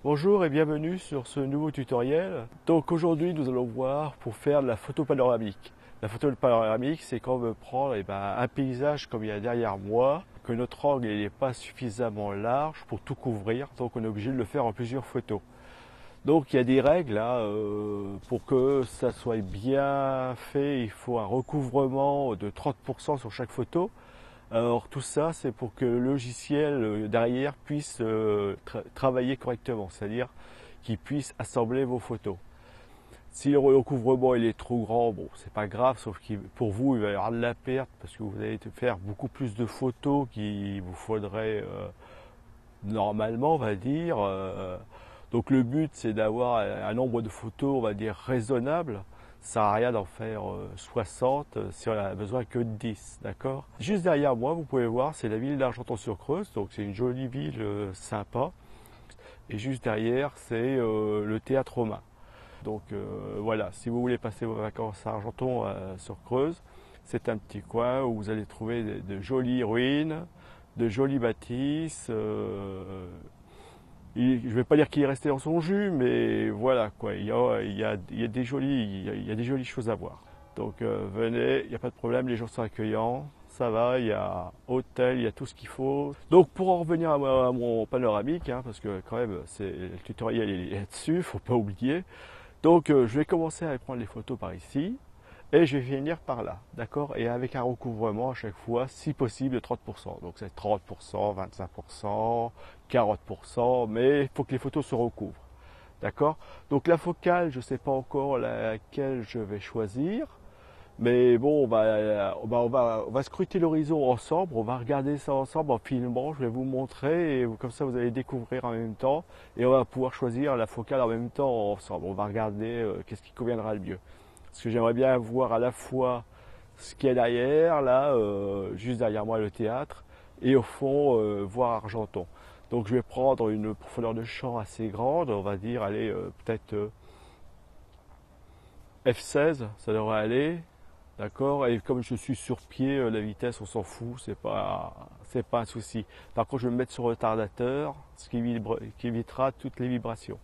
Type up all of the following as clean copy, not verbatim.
Bonjour et bienvenue sur ce nouveau tutoriel. Donc aujourd'hui nous allons voir pour faire de la photo panoramique. La photo panoramique, c'est quand on veut prendre un paysage comme il y a derrière moi, que notre angle n'est pas suffisamment large pour tout couvrir, donc on est obligé de le faire en plusieurs photos. Donc il y a des règles là, pour que ça soit bien fait, il faut un recouvrement de 30% sur chaque photo. Alors tout ça, c'est pour que le logiciel derrière puisse travailler correctement, c'est-à-dire qu'il puisse assembler vos photos. Si le recouvrement il est trop grand, bon, c'est pas grave, sauf que pour vous, il va y avoir de la perte parce que vous allez faire beaucoup plus de photos qu'il vous faudrait normalement, on va dire. Donc le but, c'est d'avoir un nombre de photos, on va dire, raisonnable. Ça sert à rien d'en faire 60 si on a besoin que de 10, d'accord? Juste derrière moi, vous pouvez voir, c'est la ville d'Argenton-sur-Creuse, donc c'est une jolie ville sympa. Et juste derrière, c'est le théâtre romain. Donc voilà, si vous voulez passer vos vacances à Argenton-sur-Creuse, c'est un petit coin où vous allez trouver de jolies ruines, de jolies bâtisses. Je ne vais pas dire qu'il est resté dans son jus, mais voilà quoi. Il y a des jolies choses à voir. Donc venez, il n'y a pas de problème, les gens sont accueillants, ça va, il y a hôtel, il y a tout ce qu'il faut. Donc pour en revenir à mon panoramique, hein, parce que quand même le tutoriel est là-dessus, faut pas oublier. Donc je vais commencer à prendre les photos par ici. Et je vais finir par là, d'accord? Et avec un recouvrement à chaque fois, si possible, de 30%. Donc c'est 30%, 25%, 40%, mais il faut que les photos se recouvrent, d'accord? Donc la focale, je ne sais pas encore laquelle je vais choisir, mais bon, on va scruter l'horizon ensemble, on va regarder ça ensemble en filmant, je vais vous montrer, et comme ça vous allez découvrir en même temps, et on va pouvoir choisir la focale en même temps ensemble. On va regarder qu'est-ce qui conviendra le mieux. Parce que j'aimerais bien voir à la fois ce qu'il y a derrière, là, juste derrière moi le théâtre, et au fond, voir Argenton. Donc je vais prendre une profondeur de champ assez grande, on va dire, allez, peut-être F16, ça devrait aller, d'accord? Et comme je suis sur pied, la vitesse, on s'en fout, c'est pas un souci. Par contre, je vais me mettre sur retardateur, ce qui évitera toutes les vibrations.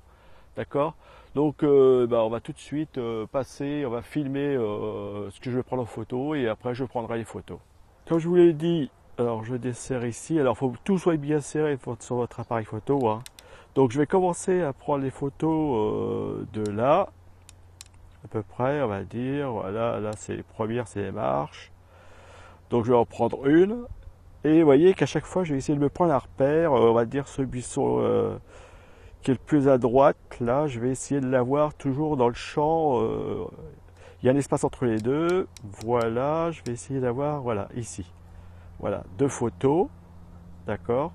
D'accord? Donc on va tout de suite passer, on va filmer ce que je vais prendre en photo et après je prendrai les photos. Comme je vous l'ai dit, alors je desserre ici, alors il faut que tout soit bien serré sur votre appareil photo, hein. Donc je vais commencer à prendre les photos de là, à peu près, on va dire, voilà, là c'est les premières, c'est les marches. Donc je vais en prendre une, et vous voyez qu'à chaque fois je vais essayer de me prendre un repère, on va dire ce buisson qui est le plus à droite, là, je vais essayer de l'avoir toujours dans le champ. Il y a un espace entre les deux. Voilà, je vais essayer d'avoir, voilà, ici. Voilà, deux photos, d'accord.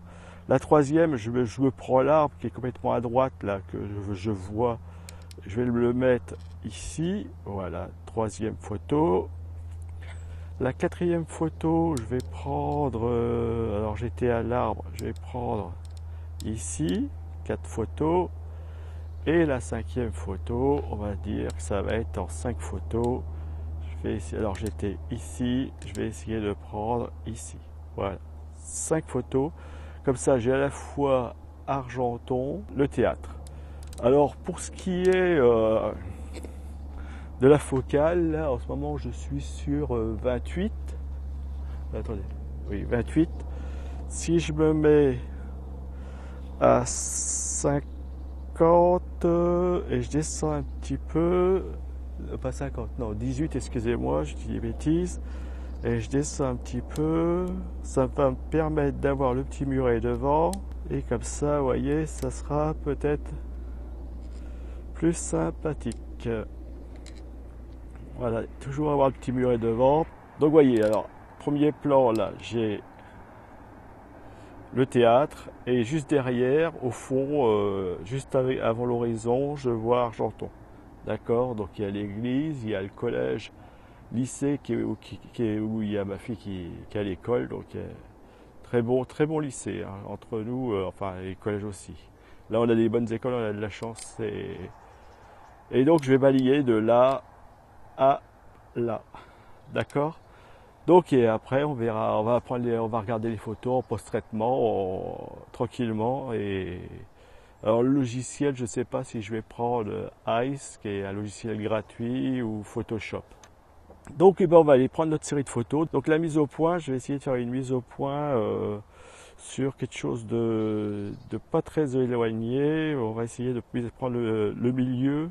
La troisième, je me prends l'arbre qui est complètement à droite, là, que je vois. Je vais le mettre ici. Voilà, troisième photo. La quatrième photo, je vais prendre, alors j'étais à l'arbre, je vais prendre ici, 4 photos. Et la cinquième photo, on va dire que ça va être en 5 photos. Je vais essayer, alors j'étais ici, je vais essayer de prendre ici. Voilà, 5 photos. Comme ça, j'ai à la fois Argenton, le théâtre. Alors pour ce qui est de la focale, là en ce moment je suis sur 28. Attendez, oui, 28. Si je me mets à 50 et je descends un petit peu, pas 50, non 18, excusez-moi, je dis des bêtises, et je descends un petit peu, ça va me permettre d'avoir le petit muret devant, et comme ça, vous voyez, ça sera peut-être plus sympathique. Voilà, toujours avoir le petit muret devant. Donc vous voyez, alors, premier plan là, j'ai le théâtre, et juste derrière, au fond, juste avant l'horizon, je vois Argenton. D'accord? Donc il y a l'église, il y a le collège, lycée où il y a ma fille qui est à l'école. Donc très bon lycée, hein, entre nous, enfin les collèges aussi. Là on a des bonnes écoles, on a de la chance. Et donc je vais balayer de là à là. D'accord? Donc et après on verra, on va regarder les photos en post-traitement tranquillement et Alors le logiciel, je ne sais pas si je vais prendre Ice, qui est un logiciel gratuit, ou Photoshop. Donc eh ben, on va aller prendre notre série de photos. Donc la mise au point, je vais essayer de faire une mise au point sur quelque chose de pas très éloigné. On va essayer de prendre le milieu,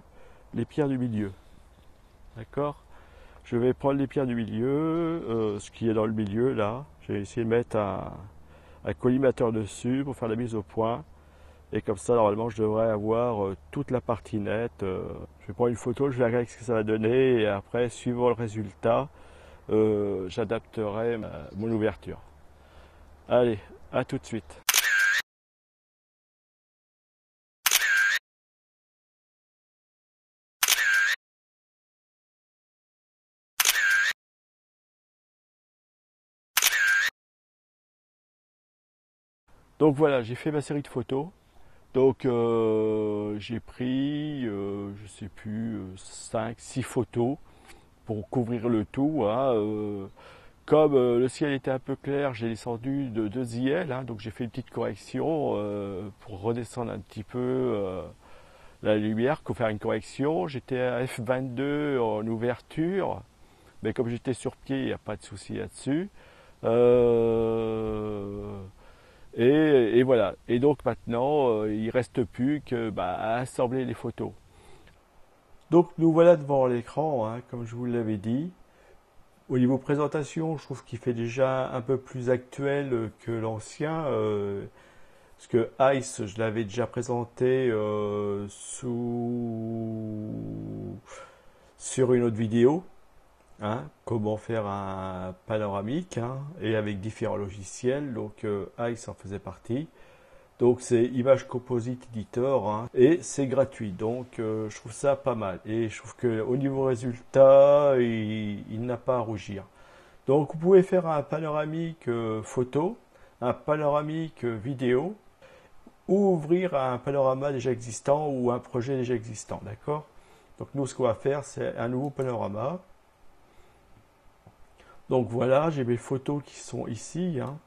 les pierres du milieu. D'accord? Je vais prendre les pierres du milieu, ce qui est dans le milieu là. Je vais essayer de mettre un collimateur dessus pour faire la mise au point. Et comme ça, normalement, je devrais avoir toute la partie nette. Je vais prendre une photo, je vais regarder ce que ça va donner. Et après, suivant le résultat, j'adapterai mon ouverture. Allez, à tout de suite. Donc voilà, j'ai fait ma série de photos. Donc j'ai pris, je sais plus, 5, 6 photos pour couvrir le tout, hein. Comme le ciel était un peu clair, j'ai descendu de 2 IL, hein, donc j'ai fait une petite correction pour redescendre un petit peu la lumière, pour faire une correction. J'étais à F22 en ouverture, mais comme j'étais sur pied, il n'y a pas de souci là-dessus. Et voilà. Et donc maintenant, il ne reste plus que à assembler les photos. Donc nous voilà devant l'écran, hein, comme je vous l'avais dit. Au niveau présentation, je trouve qu'il fait déjà un peu plus actuel que l'ancien. Parce que Ice, je l'avais déjà présenté sur une autre vidéo. Hein, comment faire un panoramique, hein, et avec différents logiciels. Donc Ice en faisait partie. Donc c'est Image Composite Editor, hein, et c'est gratuit. Donc je trouve ça pas mal. Et je trouve qu'au niveau résultat, il n'a pas à rougir. Donc vous pouvez faire un panoramique photo, un panoramique vidéo, ou ouvrir un panorama déjà existant ou un projet déjà existant. D'accord? Donc nous ce qu'on va faire, c'est un nouveau panorama. Donc voilà, j'ai mes photos qui sont ici, hein.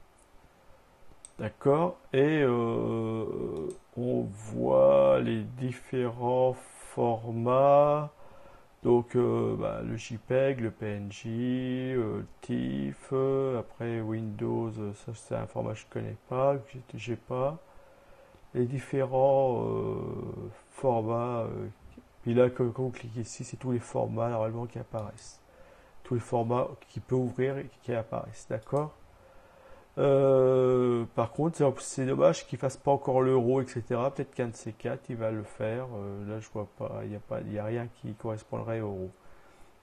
D'accord? Et on voit les différents formats. Donc le JPEG, le PNG, le TIFF, après Windows, ça c'est un format que je ne connais pas, que j'ai pas. Les différents formats. Puis là, quand vous cliquez ici, c'est tous les formats normalement qui apparaissent. Tous les formats qui peut ouvrir et qui apparaissent, d'accord? Par contre, c'est dommage qu'il fasse pas encore l'euro, etc. Peut-être qu'un de ces quatre, il va le faire. Là, je vois pas, il y a rien qui correspondrait au euro.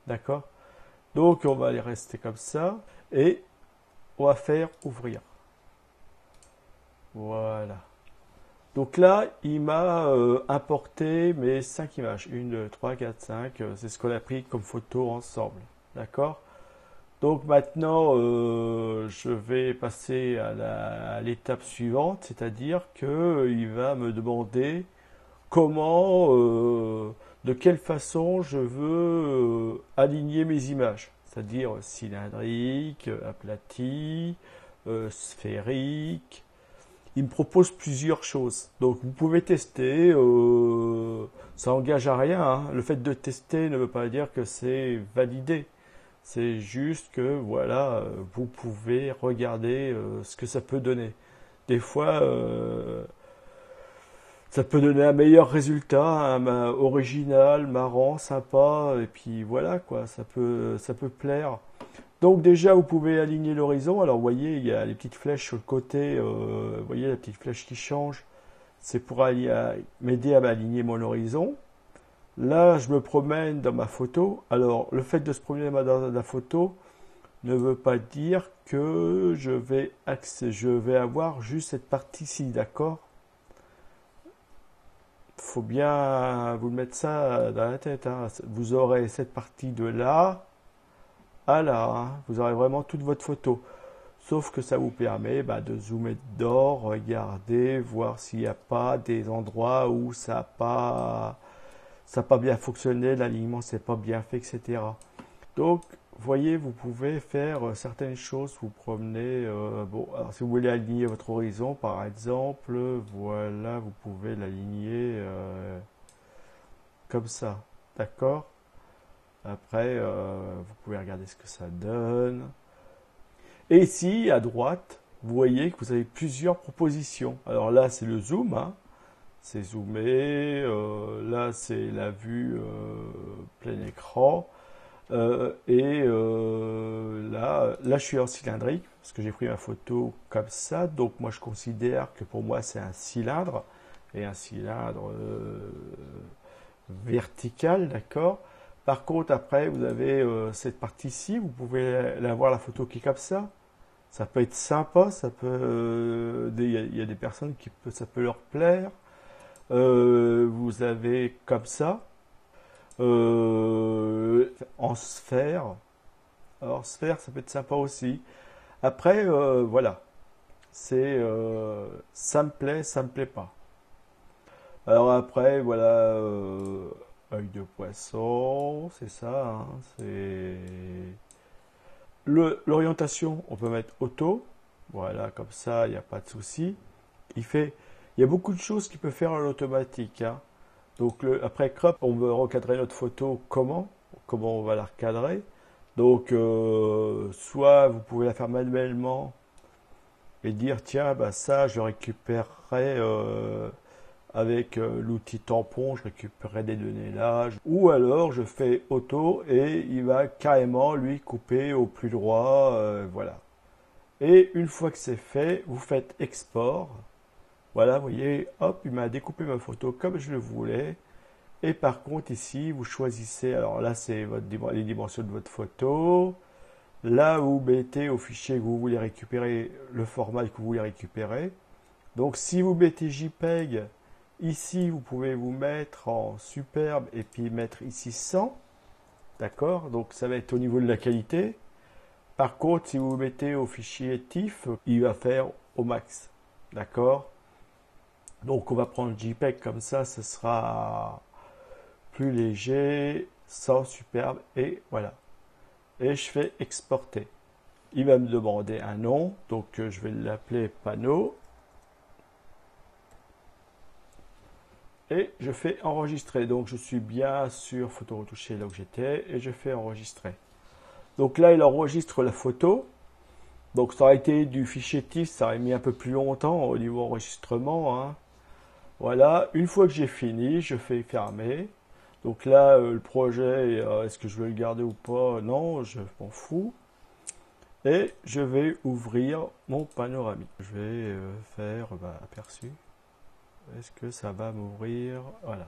D'accord? Donc, on va aller rester comme ça et on va faire ouvrir. Voilà. Donc là, il m'a importé mes 5 images. 1, 2, 3, 4, 5. C'est ce qu'on a pris comme photo ensemble. D'accord? Donc maintenant, je vais passer à l'étape suivante, c'est-à-dire qu'il va me demander comment, de quelle façon je veux aligner mes images, c'est-à-dire cylindrique, aplati, sphérique. Il me propose plusieurs choses. Donc vous pouvez tester, ça n'engage à rien, hein. Le fait de tester ne veut pas dire que c'est validé. C'est juste que voilà, vous pouvez regarder ce que ça peut donner. Des fois, ça peut donner un meilleur résultat, original, marrant, sympa, et puis voilà quoi, ça peut plaire. Donc déjà, vous pouvez aligner l'horizon. Alors vous voyez, il y a les petites flèches sur le côté. Vous voyez la petite flèche qui change. C'est pour m'aider à m'aligner mon horizon. Là, je me promène dans ma photo. Alors, le fait de se promener dans la photo ne veut pas dire que je vais avoir juste cette partie-ci, d'accord? Faut bien vous mettre ça dans la tête, hein. Vous aurez cette partie de là à là, hein. Vous aurez vraiment toute votre photo. Sauf que ça vous permet de zoomer dedans, regarder, voir s'il n'y a pas des endroits où ça n'a pas bien fonctionné, l'alignement s'est pas bien fait, etc. Donc voyez, vous pouvez faire certaines choses, vous promenez, bon, alors si vous voulez aligner votre horizon, par exemple, voilà, vous pouvez l'aligner comme ça, d'accord? Après, vous pouvez regarder ce que ça donne. Et ici, à droite, vous voyez que vous avez plusieurs propositions. Alors là, c'est le zoom, hein. C'est zoomé. Là, c'est la vue plein écran. Là, je suis en cylindrique parce que j'ai pris ma photo comme ça. Donc, moi, je considère que pour moi, c'est un cylindre et un cylindre vertical, d'accord? Par contre, après, vous avez cette partie-ci, vous pouvez la voir la photo qui est comme ça. Ça peut être sympa, ça peut, il y a des personnes ça peut leur plaire. Vous avez comme ça, en sphère. Alors sphère, ça peut être sympa aussi. Après, voilà, ça me plaît pas. Alors après, voilà, œil de poisson, c'est ça, hein, c'est l'orientation, on peut mettre auto, voilà, comme ça, il n'y a pas de souci. Il y a beaucoup de choses qu'il peut faire en automatique, hein. Donc après crop, on veut recadrer notre photo comment on va la recadrer. Donc soit vous pouvez la faire manuellement et dire tiens bah ça je le récupérerai avec l'outil tampon, je récupérerai des données là. Ou alors je fais auto et il va carrément lui couper au plus droit, voilà. Et une fois que c'est fait, vous faites export. Voilà, vous voyez, hop, il m'a découpé ma photo comme je le voulais. Et par contre, ici, vous choisissez, alors là, c'est les dimensions de votre photo. Là, vous mettez au fichier que vous voulez récupérer, le format que vous voulez récupérer. Donc, si vous mettez JPEG, ici, vous pouvez vous mettre en superbe et puis mettre ici 100. D'accord? Donc, ça va être au niveau de la qualité. Par contre, si vous mettez au fichier TIFF, il va faire au max. D'accord? Donc on va prendre JPEG comme ça, ce sera plus léger, sans superbe, et voilà. Et je fais exporter. Il va me demander un nom, donc je vais l'appeler panneau. Et je fais enregistrer. Donc je suis bien sur photo retouchée là où j'étais, et je fais enregistrer. Donc là, il enregistre la photo. Donc ça aurait été du fichier TIFF, ça aurait mis un peu plus longtemps au niveau enregistrement, hein. Voilà, une fois que j'ai fini, je fais fermer. Donc là, le projet, est-ce que je veux le garder ou pas? Non, je m'en fous. Et je vais ouvrir mon panoramique. Je vais faire aperçu. Est-ce que ça va m'ouvrir? Voilà.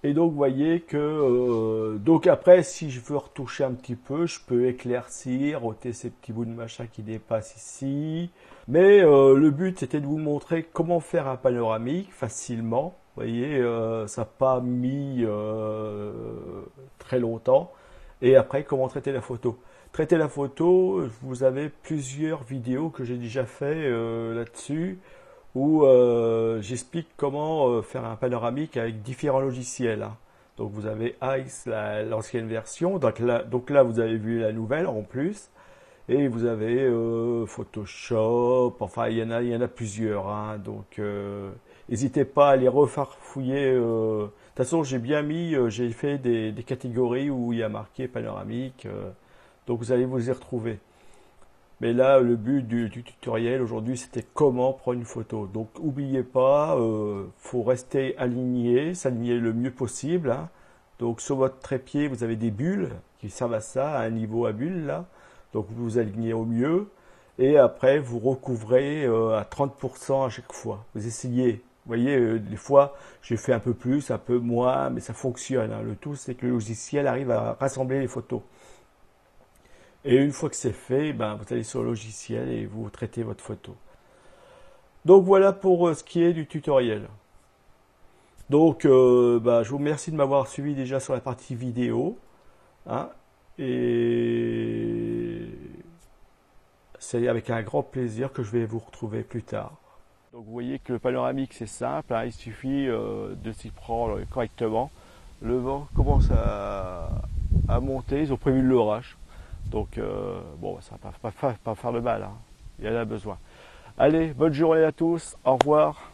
Et donc, vous voyez que, donc après, si je veux retoucher un petit peu, je peux éclaircir, ôter ces petits bouts de machin qui dépassent ici. Mais le but, c'était de vous montrer comment faire un panoramique facilement. Vous voyez, ça n'a pas mis très longtemps. Et après, comment traiter la photo. Traiter la photo, vous avez plusieurs vidéos que j'ai déjà fait là-dessus, où j'explique comment faire un panoramique avec différents logiciels, hein. Donc vous avez Ice, l'ancienne version, donc là vous avez vu la nouvelle en plus, et vous avez Photoshop, enfin il y en a plusieurs, hein. Donc n'hésitez pas à les refarfouiller. De toute façon j'ai bien mis, j'ai fait des catégories où il y a marqué panoramique, donc vous allez vous y retrouver. Mais là, le but du tutoriel aujourd'hui, c'était comment prendre une photo. Donc, n'oubliez pas, faut rester aligné, s'aligner le mieux possible, hein. Donc, sur votre trépied, vous avez des bulles qui servent à ça, à un niveau à bulles, là. Donc, vous vous alignez au mieux. Et après, vous recouvrez à 30% à chaque fois. Vous essayez. Vous voyez, des fois, j'ai fait un peu plus, un peu moins, mais ça fonctionne, hein. Le tout, c'est que le logiciel arrive à rassembler les photos. Et une fois que c'est fait, ben, vous allez sur le logiciel et vous traitez votre photo. Donc voilà pour ce qui est du tutoriel. Donc ben, je vous remercie de m'avoir suivi déjà sur la partie vidéo, hein, et c'est avec un grand plaisir que je vais vous retrouver plus tard. Donc vous voyez que le panoramique c'est simple, hein, il suffit de s'y prendre correctement. Le vent commence à monter. Ils ont prévu l'orage. Donc, bon, ça ne va pas faire de mal. Hein. Il y en a besoin. Allez, bonne journée à tous. Au revoir.